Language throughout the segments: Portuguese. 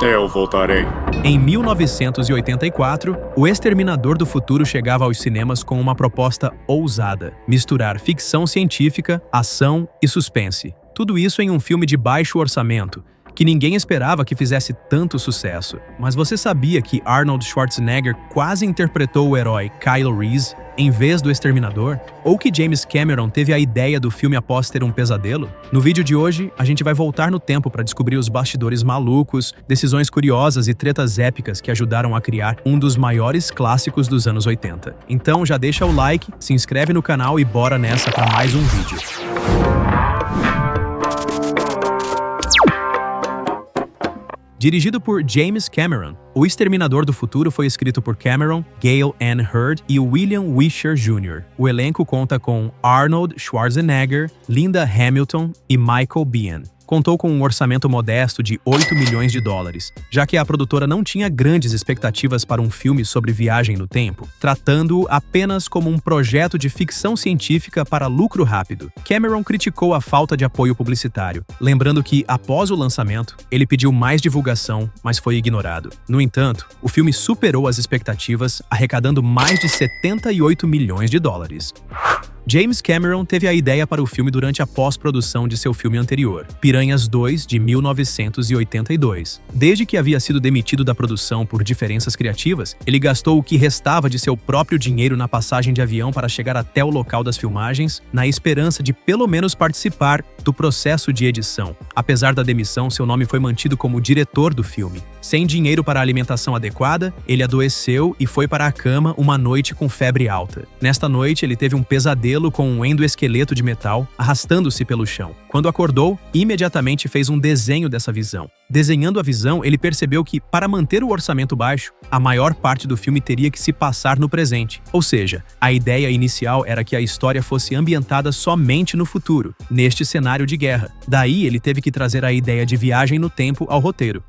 Eu voltarei. Em 1984, O Exterminador do Futuro chegava aos cinemas com uma proposta ousada: misturar ficção científica, ação e suspense. Tudo isso em um filme de baixo orçamento, que ninguém esperava que fizesse tanto sucesso. Mas você sabia que Arnold Schwarzenegger quase interpretou o herói Kyle Reese em vez do Exterminador? Ou que James Cameron teve a ideia do filme após ter um pesadelo? No vídeo de hoje, a gente vai voltar no tempo para descobrir os bastidores malucos, decisões curiosas e tretas épicas que ajudaram a criar um dos maiores clássicos dos anos 80. Então já deixa o like, se inscreve no canal e bora nessa para mais um vídeo. Dirigido por James Cameron, O Exterminador do Futuro foi escrito por Cameron, Gale Anne Hurd e William Wisher Jr. O elenco conta com Arnold Schwarzenegger, Linda Hamilton e Michael Biehn. Contou com um orçamento modesto de 8 milhões de dólares, já que a produtora não tinha grandes expectativas para um filme sobre viagem no tempo, tratando-o apenas como um projeto de ficção científica para lucro rápido. Cameron criticou a falta de apoio publicitário, lembrando que, após o lançamento, ele pediu mais divulgação, mas foi ignorado. No entanto, o filme superou as expectativas, arrecadando mais de 78 milhões de dólares. James Cameron teve a ideia para o filme durante a pós-produção de seu filme anterior, Piranhas 2, de 1982. Desde que havia sido demitido da produção por diferenças criativas, ele gastou o que restava de seu próprio dinheiro na passagem de avião para chegar até o local das filmagens, na esperança de pelo menos participar do processo de edição. Apesar da demissão, seu nome foi mantido como diretor do filme. Sem dinheiro para a alimentação adequada, ele adoeceu e foi para a cama uma noite com febre alta. Nesta noite, ele teve um pesadelo com um endoesqueleto de metal arrastando-se pelo chão. Quando acordou, imediatamente fez um desenho dessa visão. Desenhando a visão, ele percebeu que, para manter o orçamento baixo, a maior parte do filme teria que se passar no presente. Ou seja, a ideia inicial era que a história fosse ambientada somente no futuro, neste cenário de guerra. Daí, ele teve que trazer a ideia de viagem no tempo ao roteiro.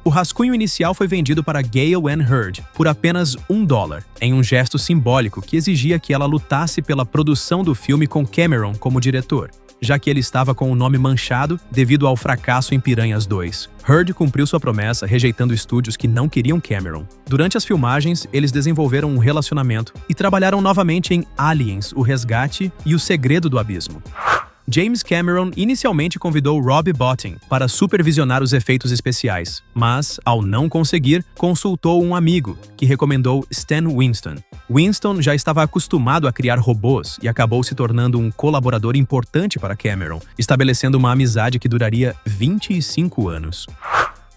O rascunho inicial foi vendido para Gale Anne Hurd por apenas $1, em um gesto simbólico que exigia que ela lutasse pela produção do filme com Cameron como diretor, já que ele estava com o nome manchado devido ao fracasso em Piranhas 2. Hurd cumpriu sua promessa, rejeitando estúdios que não queriam Cameron. Durante as filmagens, eles desenvolveram um relacionamento e trabalharam novamente em Aliens, O Resgate e O Segredo do Abismo. James Cameron inicialmente convidou Rob Bottin para supervisionar os efeitos especiais, mas, ao não conseguir, consultou um amigo, que recomendou Stan Winston. Winston já estava acostumado a criar robôs e acabou se tornando um colaborador importante para Cameron, estabelecendo uma amizade que duraria 25 anos.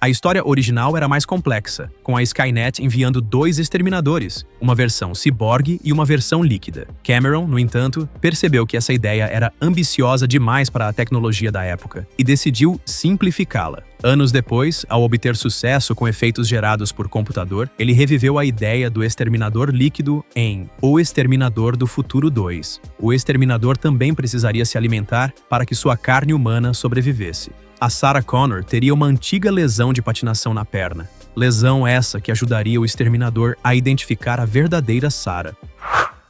A história original era mais complexa, com a Skynet enviando 2 exterminadores, uma versão ciborgue e uma versão líquida. Cameron, no entanto, percebeu que essa ideia era ambiciosa demais para a tecnologia da época e decidiu simplificá-la. Anos depois, ao obter sucesso com efeitos gerados por computador, ele reviveu a ideia do exterminador líquido em O Exterminador do Futuro 2. O exterminador também precisaria se alimentar para que sua carne humana sobrevivesse. A Sarah Connor teria uma antiga lesão de patinação na perna. Lesão essa que ajudaria o exterminador a identificar a verdadeira Sarah.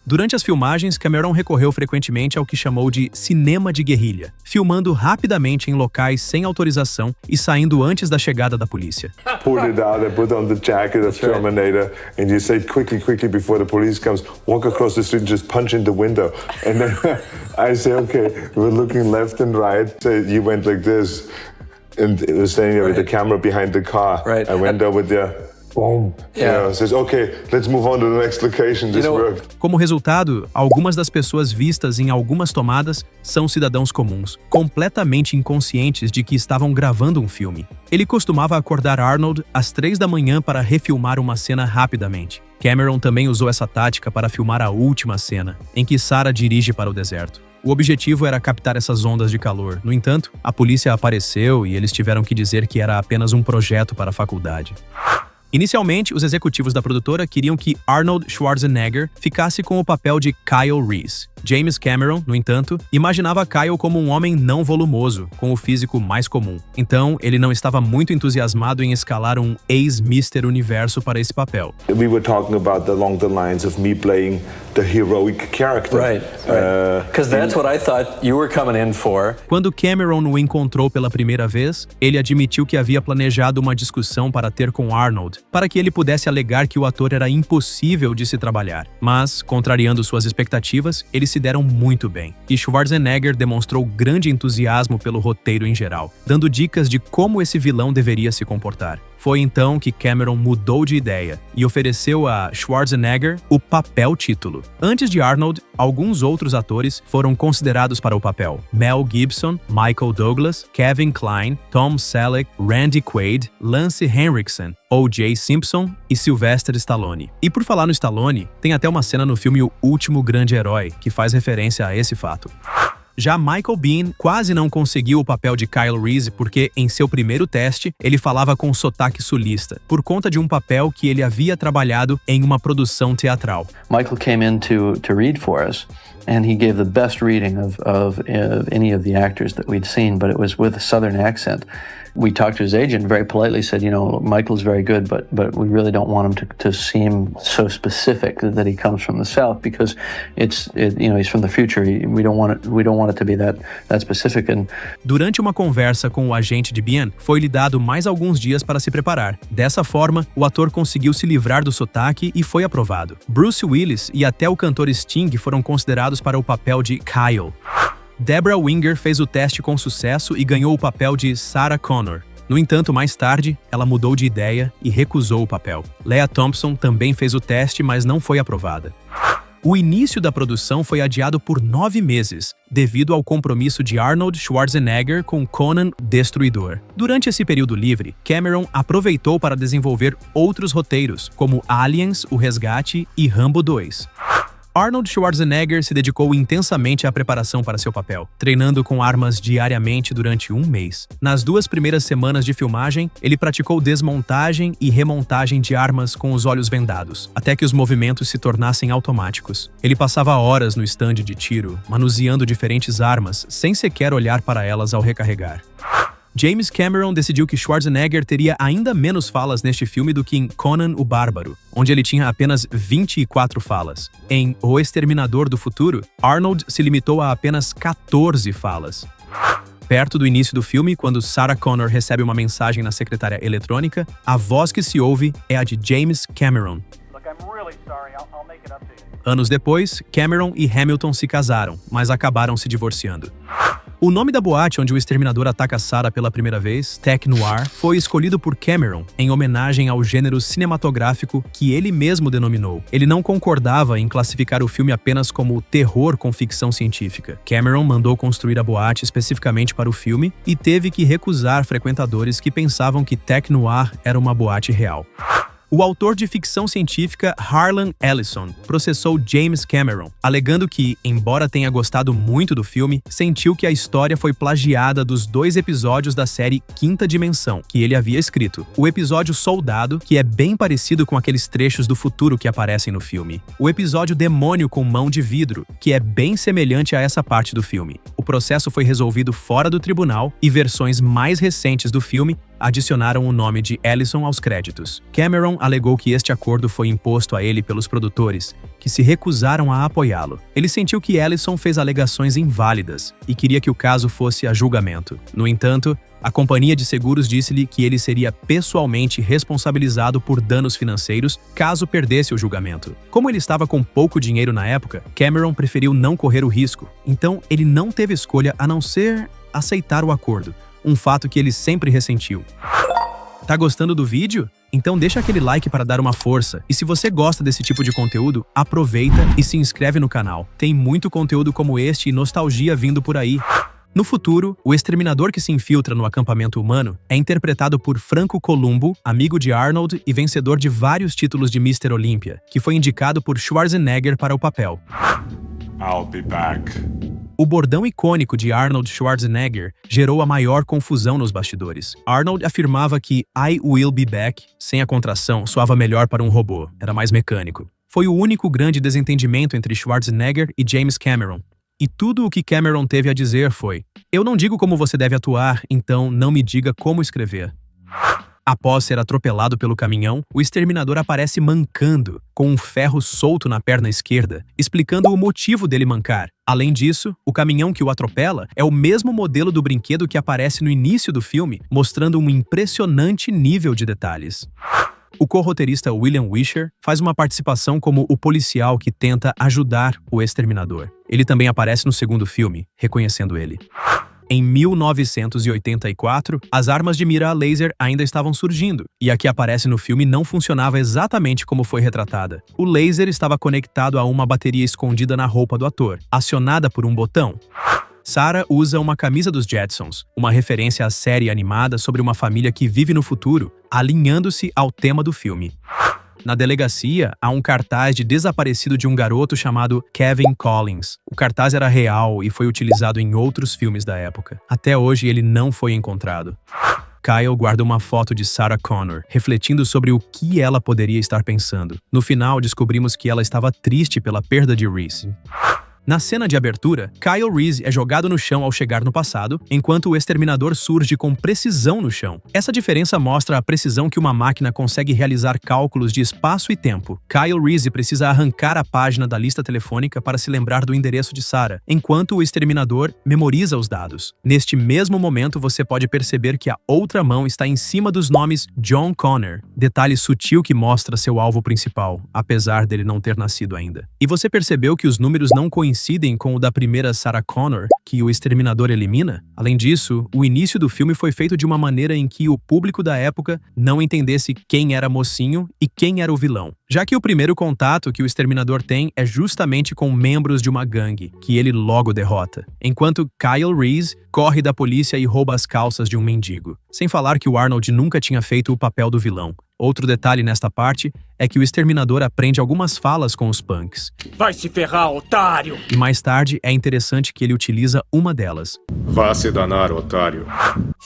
Durante as filmagens, Cameron recorreu frequentemente ao que chamou de cinema de guerrilha, filmando rapidamente em locais sem autorização e saindo antes da chegada da polícia. Pulled it out, I put on the jacket of Terminator, and you say quickly before the police comes, walk across the street and just punch in the window. And then I say, okay, we're looking left and right. So you went like this, and it was standing there with the camera behind the car. Right. I went there with the boom. Yeah. Says, okay, let's move on to the next location. This worked. Como resultado, algumas das pessoas vistas em algumas tomadas são cidadãos comuns, completamente inconscientes de que estavam gravando um filme. Ele costumava acordar Arnold às 3 da manhã para refilmar uma cena rapidamente. Cameron também usou essa tática para filmar a última cena, em que Sarah dirige para o deserto. O objetivo era captar essas ondas de calor. No entanto, a polícia apareceu e eles tiveram que dizer que era apenas um projeto para a faculdade. Inicialmente, os executivos da produtora queriam que Arnold Schwarzenegger ficasse com o papel de Kyle Reese. James Cameron, no entanto, imaginava Kyle como um homem não volumoso, com o físico mais comum. Então, ele não estava muito entusiasmado em escalar um ex-Mr. Universo para esse papel. We were talking about along the lines of me playing the heroic character. Right. Because that's what I thought you were coming in for. Quando Cameron o encontrou pela primeira vez, ele admitiu que havia planejado uma discussão para ter com Arnold, para que ele pudesse alegar que o ator era impossível de se trabalhar. Mas, contrariando suas expectativas, eles se deram muito bem, e Schwarzenegger demonstrou grande entusiasmo pelo roteiro em geral, dando dicas de como esse vilão deveria se comportar. Foi então que Cameron mudou de ideia e ofereceu a Schwarzenegger o papel título. Antes de Arnold, alguns outros atores foram considerados para o papel: Mel Gibson, Michael Douglas, Kevin Kline, Tom Selleck, Randy Quaid, Lance Henriksen, O.J. Simpson e Sylvester Stallone. E por falar no Stallone, tem até uma cena no filme O Último Grande Herói que faz referência a esse fato. Já Michael Biehn quase não conseguiu o papel de Kyle Reese porque, em seu primeiro teste, ele falava com sotaque sulista, por conta de um papel que ele havia trabalhado em uma produção teatral. Michael came in to read for us, and he gave the best reading of any of the actors that we'd seen, but it was with a southern accent. We talked to his agent, very politely said, Michael's very good, but we really don't want him to seem so specific that he comes from the South, because he's from the future. We don't want it to be that specific. And durante uma conversa com o agente de Biehn, foi-lhe dado mais alguns dias para se preparar. Dessa forma, o ator conseguiu se livrar do sotaque e foi aprovado. Bruce Willis e até o cantor Sting foram considerados para o papel de Kyle. Debra Winger fez o teste com sucesso e ganhou o papel de Sarah Connor. No entanto, mais tarde, ela mudou de ideia e recusou o papel. Lea Thompson também fez o teste, mas não foi aprovada. O início da produção foi adiado por 9 meses, devido ao compromisso de Arnold Schwarzenegger com Conan Destruidor. Durante esse período livre, Cameron aproveitou para desenvolver outros roteiros, como Aliens, O Resgate e Rambo 2. Arnold Schwarzenegger se dedicou intensamente à preparação para seu papel, treinando com armas diariamente durante 1 mês. Nas 2 primeiras semanas de filmagem, ele praticou desmontagem e remontagem de armas com os olhos vendados, até que os movimentos se tornassem automáticos. Ele passava horas no estande de tiro, manuseando diferentes armas, sem sequer olhar para elas ao recarregar. James Cameron decidiu que Schwarzenegger teria ainda menos falas neste filme do que em Conan o Bárbaro, onde ele tinha apenas 24 falas. Em O Exterminador do Futuro, Arnold se limitou a apenas 14 falas. Perto do início do filme, quando Sarah Connor recebe uma mensagem na secretária eletrônica, a voz que se ouve é a de James Cameron. Anos depois, Cameron e Hamilton se casaram, mas acabaram se divorciando. O nome da boate onde o exterminador ataca Sarah pela primeira vez, Tech Noir, foi escolhido por Cameron em homenagem ao gênero cinematográfico que ele mesmo denominou. Ele não concordava em classificar o filme apenas como terror com ficção científica. Cameron mandou construir a boate especificamente para o filme e teve que recusar frequentadores que pensavam que Tech Noir era uma boate real. O autor de ficção científica Harlan Ellison processou James Cameron, alegando que, embora tenha gostado muito do filme, sentiu que a história foi plagiada dos 2 episódios da série Quinta Dimensão, que ele havia escrito. O episódio Soldado, que é bem parecido com aqueles trechos do futuro que aparecem no filme. O episódio Demônio com Mão de Vidro, que é bem semelhante a essa parte do filme. O processo foi resolvido fora do tribunal e versões mais recentes do filme adicionaram o nome de Ellison aos créditos. Cameron alegou que este acordo foi imposto a ele pelos produtores, que se recusaram a apoiá-lo. Ele sentiu que Ellison fez alegações inválidas e queria que o caso fosse a julgamento. No entanto, a companhia de seguros disse-lhe que ele seria pessoalmente responsabilizado por danos financeiros caso perdesse o julgamento. Como ele estava com pouco dinheiro na época, Cameron preferiu não correr o risco, então ele não teve escolha a não ser aceitar o acordo, um fato que ele sempre ressentiu. Tá gostando do vídeo? Então deixa aquele like para dar uma força. E se você gosta desse tipo de conteúdo, aproveita e se inscreve no canal. Tem muito conteúdo como este e nostalgia vindo por aí. No futuro, o exterminador que se infiltra no acampamento humano é interpretado por Franco Columbo, amigo de Arnold e vencedor de vários títulos de Mr. Olympia, que foi indicado por Schwarzenegger para o papel. I'll be back. O bordão icônico de Arnold Schwarzenegger gerou a maior confusão nos bastidores. Arnold afirmava que I will be back, sem a contração, soava melhor para um robô, era mais mecânico. Foi o único grande desentendimento entre Schwarzenegger e James Cameron. E tudo o que Cameron teve a dizer foi: eu não digo como você deve atuar, então não me diga como escrever. Após ser atropelado pelo caminhão, o exterminador aparece mancando, com um ferro solto na perna esquerda, explicando o motivo dele mancar. Além disso, o caminhão que o atropela é o mesmo modelo do brinquedo que aparece no início do filme, mostrando um impressionante nível de detalhes. O co-roteirista William Wisher faz uma participação como o policial que tenta ajudar o exterminador. Ele também aparece no segundo filme, reconhecendo ele. Em 1984, as armas de mira a laser ainda estavam surgindo, e a que aparece no filme não funcionava exatamente como foi retratada. O laser estava conectado a uma bateria escondida na roupa do ator, acionada por um botão. Sarah usa uma camisa dos Jetsons, uma referência à série animada sobre uma família que vive no futuro, alinhando-se ao tema do filme. Na delegacia, há um cartaz de desaparecido de um garoto chamado Kevin Collins. O cartaz era real e foi utilizado em outros filmes da época. Até hoje, ele não foi encontrado. Kyle guarda uma foto de Sarah Connor, refletindo sobre o que ela poderia estar pensando. No final, descobrimos que ela estava triste pela perda de Reese. Na cena de abertura, Kyle Reese é jogado no chão ao chegar no passado, enquanto o exterminador surge com precisão no chão. Essa diferença mostra a precisão que uma máquina consegue realizar cálculos de espaço e tempo. Kyle Reese precisa arrancar a página da lista telefônica para se lembrar do endereço de Sarah, enquanto o exterminador memoriza os dados. Neste mesmo momento, você pode perceber que a outra mão está em cima dos nomes John Connor, detalhe sutil que mostra seu alvo principal, apesar dele não ter nascido ainda. E você percebeu que os números não coincidem com o da primeira Sarah Connor, que o exterminador elimina? Além disso, o início do filme foi feito de uma maneira em que o público da época não entendesse quem era mocinho e quem era o vilão, já que o primeiro contato que o exterminador tem é justamente com membros de uma gangue, que ele logo derrota, enquanto Kyle Reese corre da polícia e rouba as calças de um mendigo. Sem falar que o Arnold nunca tinha feito o papel do vilão. Outro detalhe nesta parte é que o exterminador aprende algumas falas com os punks. Vai se ferrar, otário! E mais tarde é interessante que ele utiliza uma delas. Vá se danar, otário.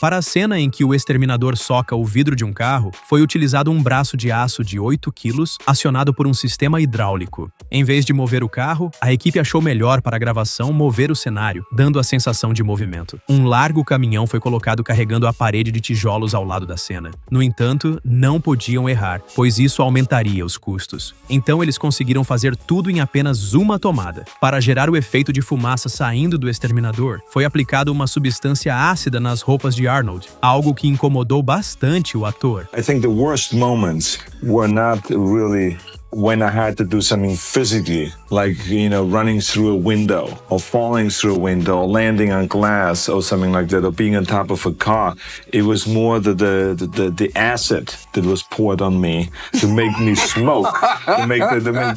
Para a cena em que o exterminador soca o vidro de um carro, foi utilizado um braço de aço de 8 quilos, acionado por um sistema hidráulico. Em vez de mover o carro, a equipe achou melhor para a gravação mover o cenário, dando a sensação de movimento. Um largo caminhão foi colocado carregando a parede de tijolos ao lado da cena. No entanto, não podiam errar, pois isso aumentaria os custos. Então eles conseguiram fazer tudo em apenas uma tomada. Para gerar o efeito de fumaça saindo do exterminador, foi aplicada uma substância ácida nas roupas de Arnold, algo que incomodou bastante o ator. I think the worst moments were not really when I had to do something physically, like, running through a window or falling through a window or landing on glass or something like that, or being on top of a car. It was more the acid that was poured on me to make me smoke, to make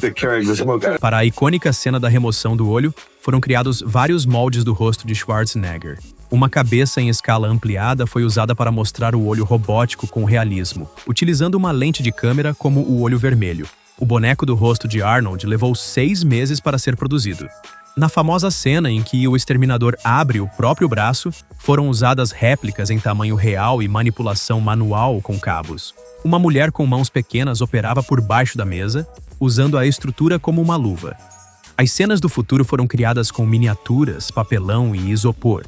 the character smoke. Para a icônica cena da remoção do olho, foram criados vários moldes do rosto de Schwarzenegger. Uma cabeça em escala ampliada foi usada para mostrar o olho robótico com realismo, utilizando uma lente de câmera como o olho vermelho. O boneco do rosto de Arnold levou 6 meses para ser produzido. Na famosa cena em que o exterminador abre o próprio braço, foram usadas réplicas em tamanho real e manipulação manual com cabos. Uma mulher com mãos pequenas operava por baixo da mesa, usando a estrutura como uma luva. As cenas do futuro foram criadas com miniaturas, papelão e isopor,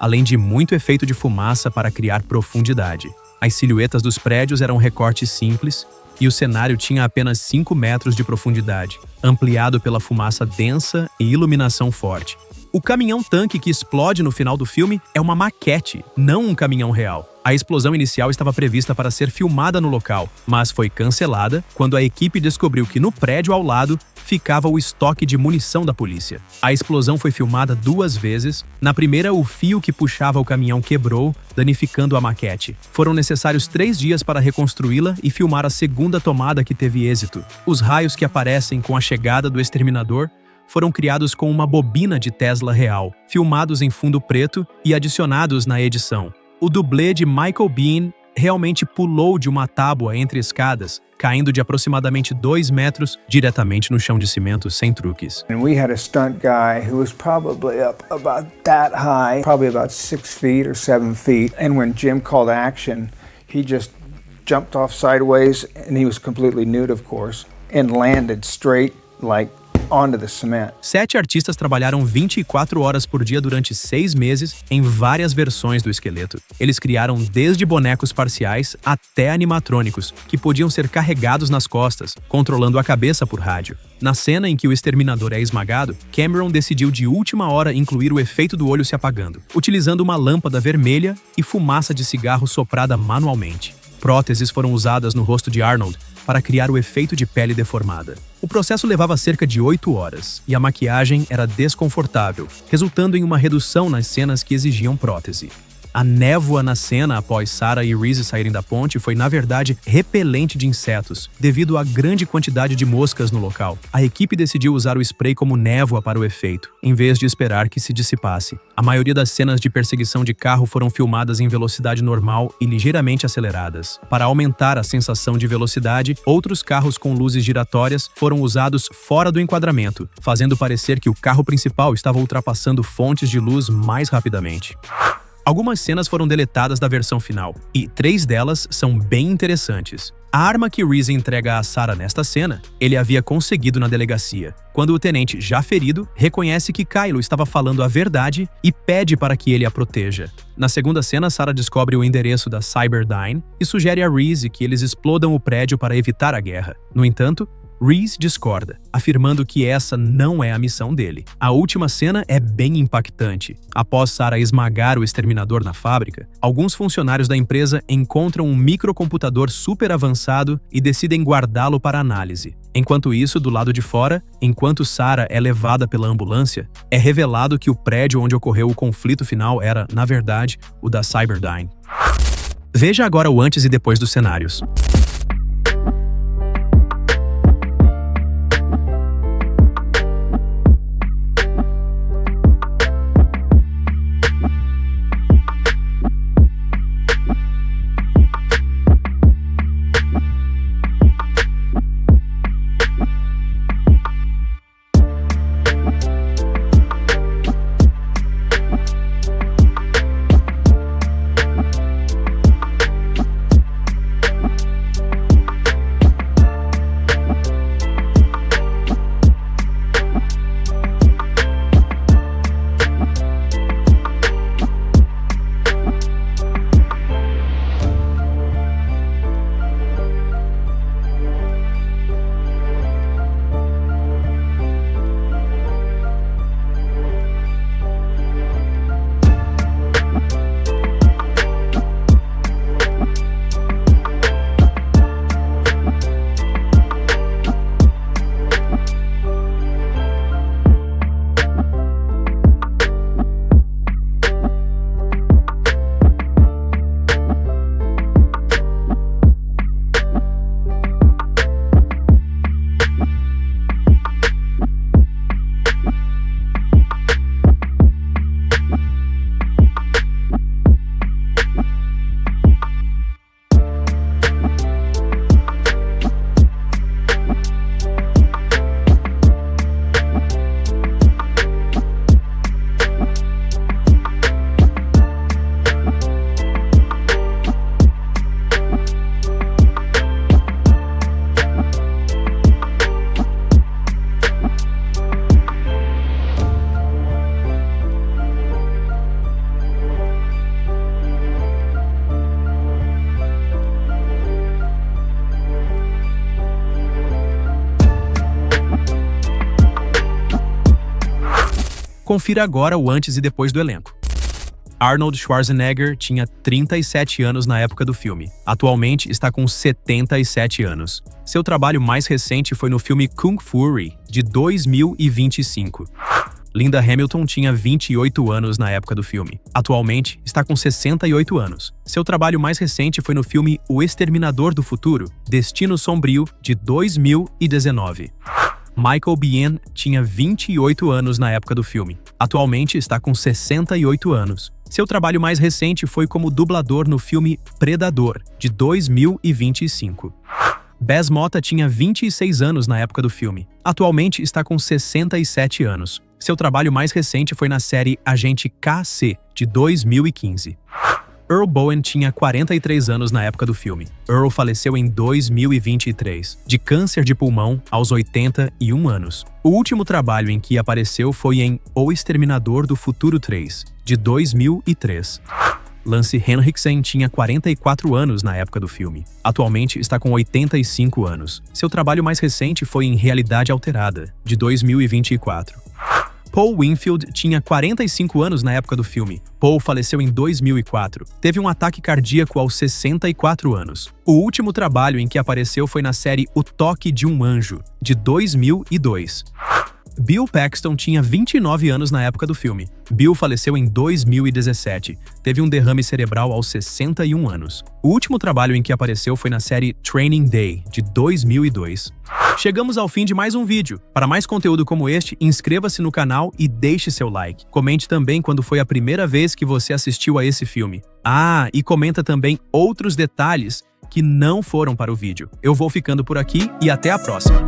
além de muito efeito de fumaça para criar profundidade. As silhuetas dos prédios eram recortes simples, e o cenário tinha apenas 5 metros de profundidade, ampliado pela fumaça densa e iluminação forte. O caminhão-tanque que explode no final do filme é uma maquete, não um caminhão real. A explosão inicial estava prevista para ser filmada no local, mas foi cancelada quando a equipe descobriu que no prédio ao lado ficava o estoque de munição da polícia. A explosão foi filmada 2 vezes. Na primeira, o fio que puxava o caminhão quebrou, danificando a maquete. Foram necessários 3 dias para reconstruí-la e filmar a segunda tomada que teve êxito. Os raios que aparecem com a chegada do exterminador foram criados com uma bobina de Tesla real, filmados em fundo preto e adicionados na edição. O dublê de Michael Biehn realmente pulou de uma tábua entre escadas, caindo de aproximadamente 2 metros diretamente no chão de cimento sem truques. And we had a stunt guy who was probably up about that high, probably about 6 feet or 7 feet. And when Jim called action, he just jumped off sideways, and he was completely nude, of course, and landed straight, like, onto the cement. 7 artistas trabalharam 24 horas por dia durante 6 meses em várias versões do esqueleto. Eles criaram desde bonecos parciais até animatrônicos, que podiam ser carregados nas costas, controlando a cabeça por rádio. Na cena em que o exterminador é esmagado, Cameron decidiu de última hora incluir o efeito do olho se apagando, utilizando uma lâmpada vermelha e fumaça de cigarro soprada manualmente. Próteses foram usadas no rosto de Arnold para criar o efeito de pele deformada. O processo levava cerca de 8 horas, e a maquiagem era desconfortável, resultando em uma redução nas cenas que exigiam prótese. A névoa na cena após Sarah e Reese saírem da ponte foi, na verdade, repelente de insetos, devido à grande quantidade de moscas no local. A equipe decidiu usar o spray como névoa para o efeito, em vez de esperar que se dissipasse. A maioria das cenas de perseguição de carro foram filmadas em velocidade normal e ligeiramente aceleradas. Para aumentar a sensação de velocidade, outros carros com luzes giratórias foram usados fora do enquadramento, fazendo parecer que o carro principal estava ultrapassando fontes de luz mais rapidamente. Algumas cenas foram deletadas da versão final, e 3 delas são bem interessantes. A arma que Reese entrega a Sarah nesta cena, ele havia conseguido na delegacia, quando o tenente, já ferido, reconhece que Kylo estava falando a verdade e pede para que ele a proteja. Na segunda cena, Sarah descobre o endereço da Cyberdyne e sugere a Reese que eles explodam o prédio para evitar a guerra. No entanto, Reese discorda, afirmando que essa não é a missão dele. A última cena é bem impactante. Após Sarah esmagar o exterminador na fábrica, alguns funcionários da empresa encontram um microcomputador super avançado e decidem guardá-lo para análise. Enquanto isso, do lado de fora, enquanto Sarah é levada pela ambulância, é revelado que o prédio onde ocorreu o conflito final era, na verdade, o da Cyberdyne. Veja agora o antes e depois dos cenários. Confira agora o antes e depois do elenco. Arnold Schwarzenegger tinha 37 anos na época do filme. Atualmente está com 77 anos. Seu trabalho mais recente foi no filme Kung Fury, de 2025. Linda Hamilton tinha 28 anos na época do filme. Atualmente está com 68 anos. Seu trabalho mais recente foi no filme O Exterminador do Futuro, Destino Sombrio, de 2019. Michael Biehn tinha 28 anos na época do filme. Atualmente está com 68 anos. Seu trabalho mais recente foi como dublador no filme Predador, de 2025. Bess Motta tinha 26 anos na época do filme. Atualmente está com 67 anos. Seu trabalho mais recente foi na série Agente KC, de 2015. Earl Boen tinha 43 anos na época do filme. Earl faleceu em 2023, de câncer de pulmão, aos 81 anos. O último trabalho em que apareceu foi em O Exterminador do Futuro 3, de 2003. Lance Henriksen tinha 44 anos na época do filme. Atualmente está com 85 anos. Seu trabalho mais recente foi em Realidade Alterada, de 2024. Paul Winfield tinha 45 anos na época do filme. Paul faleceu em 2004. Teve um ataque cardíaco aos 64 anos. O último trabalho em que apareceu foi na série O Toque de um Anjo, de 2002. Bill Paxton tinha 29 anos na época do filme. Bill faleceu em 2017. Teve um derrame cerebral aos 61 anos. O último trabalho em que apareceu foi na série Training Day, de 2002. Chegamos ao fim de mais um vídeo. Para mais conteúdo como este, inscreva-se no canal e deixe seu like. Comente também quando foi a primeira vez que você assistiu a esse filme. E comenta também outros detalhes que não foram para o vídeo. Eu vou ficando por aqui e até a próxima.